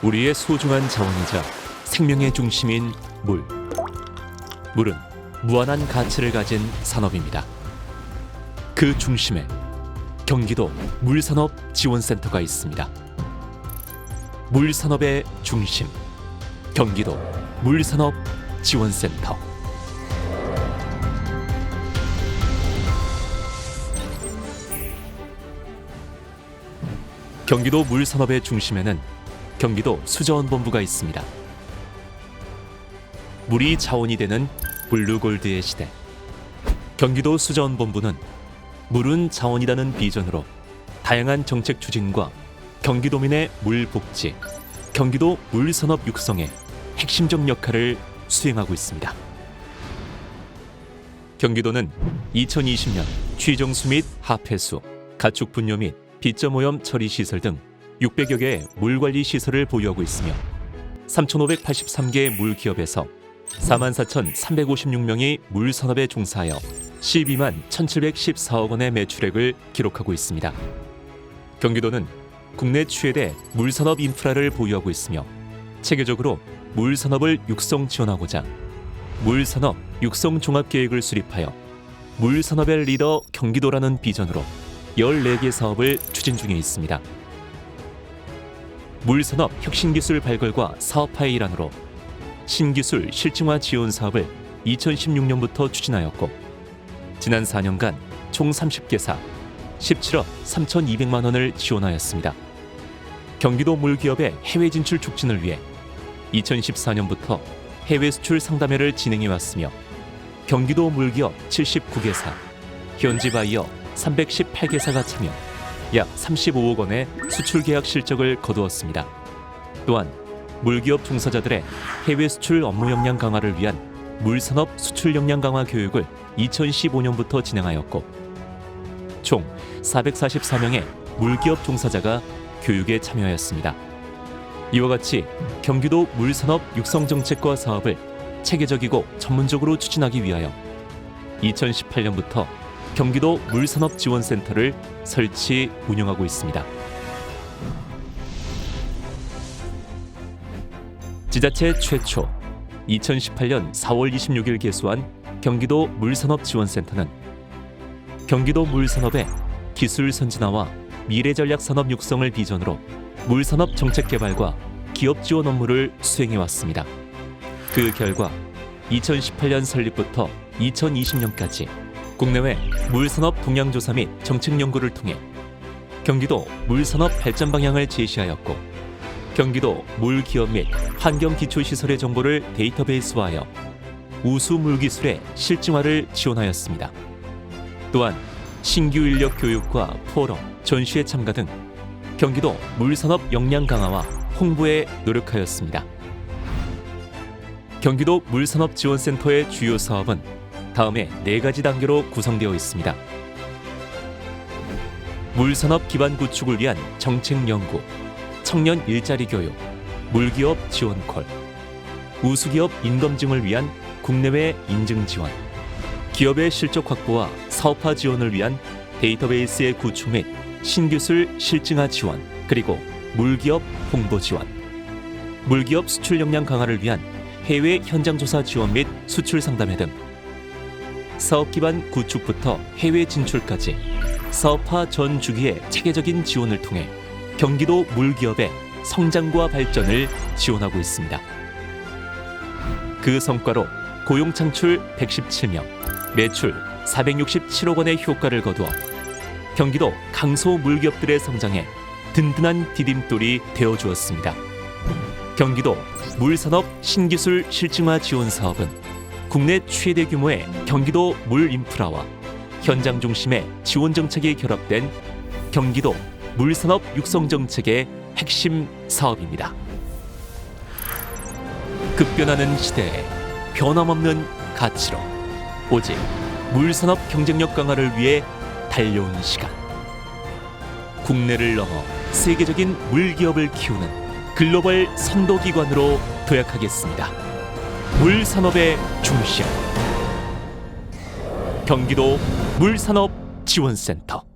우리의 소중한 자원이자 생명의 중심인 물. 물은 무한한 가치를 가진 산업입니다. 그 중심에 경기도 물산업지원센터가 있습니다. 물산업의 중심, 경기도 물산업지원센터. 경기도 물산업의 중심에는 경기도 수자원본부가 있습니다. 물이 자원이 되는 블루골드의 시대. 경기도 수자원본부는 물은 자원이라는 비전으로 다양한 정책 추진과 경기도민의 물 복지, 경기도 물산업 육성에 핵심적 역할을 수행하고 있습니다. 경기도는 2020년 취정수 및 하폐수, 가축 분뇨 및 빗점 오염 처리 시설 등 600여 개의 물관리 시설을 보유하고 있으며 3,583개의 물기업에서 44,356명이 물산업에 종사하여 12만 1,714억 원의 매출액을 기록하고 있습니다. 경기도는 국내 최대 물산업 인프라를 보유하고 있으며 체계적으로 물산업을 육성 지원하고자 물산업 육성 종합계획을 수립하여 물산업의 리더 경기도라는 비전으로 14개 사업을 추진 중에 있습니다. 물산업 혁신기술 발굴과 사업화의 일환으로 신기술 실증화 지원 사업을 2016년부터 추진하였고 지난 4년간 총 30개사 17억 3,200만 원을 지원하였습니다. 경기도 물기업의 해외 진출 촉진을 위해 2014년부터 해외 수출 상담회를 진행해왔으며 경기도 물기업 79개사, 현지 바이어 318개사가 참여 약 35억 원의 수출 계약 실적을 거두었습니다. 또한 물기업 종사자들의 해외 수출 업무 역량 강화를 위한 물산업 수출 역량 강화 교육을 2015년부터 진행하였고 총 444명의 물기업 종사자가 교육에 참여하였습니다. 이와 같이 경기도 물산업 육성 정책과 사업을 체계적이고 전문적으로 추진하기 위하여 2018년부터 경기도 물산업지원센터를 설치 운영하고 있습니다. 지자체 최초 2018년 4월 26일 개소한 경기도 물산업지원센터는 경기도 물산업의 기술 선진화와 미래전략산업 육성을 비전으로 물산업 정책 개발과 기업 지원 업무를 수행해 왔습니다. 그 결과 2018년 설립부터 2020년까지 국내외 물산업 동향조사 및 정책 연구를 통해 경기도 물산업 발전 방향을 제시하였고 경기도 물기업 및 환경기초시설의 정보를 데이터베이스화하여 우수 물기술의 실증화를 지원하였습니다. 또한 신규 인력 교육과 포럼, 전시회 참가 등 경기도 물산업 역량 강화와 홍보에 노력하였습니다. 경기도 물산업지원센터의 주요 사업은 다음에 4가지 단계로 구성되어 있습니다. 물산업 기반 구축을 위한 정책 연구, 청년 일자리 교육, 물기업 지원콜, 우수기업 인검증을 위한 국내외 인증 지원, 기업의 실적 확보와 사업화 지원을 위한 데이터베이스의 구축 및 신기술 실증화 지원, 그리고 물기업 홍보 지원, 물기업 수출 역량 강화를 위한 해외 현장 조사 지원 및 수출 상담회 등 사업 기반 구축부터 해외 진출까지 사업화 전 주기의 체계적인 지원을 통해 경기도 물기업의 성장과 발전을 지원하고 있습니다. 그 성과로 고용 창출 117명, 매출 467억 원의 효과를 거두어 경기도 강소 물기업들의 성장에 든든한 디딤돌이 되어주었습니다. 경기도 물산업 신기술 실증화 지원 사업은 국내 최대 규모의 경기도 물 인프라와 현장 중심의 지원 정책이 결합된 경기도 물산업 육성 정책의 핵심 사업입니다. 급변하는 시대에 변함없는 가치로 오직 물산업 경쟁력 강화를 위해 달려온 시간. 국내를 넘어 세계적인 물기업을 키우는 글로벌 선도기관으로 도약하겠습니다. 물산업의 중심 경기도 물산업지원센터.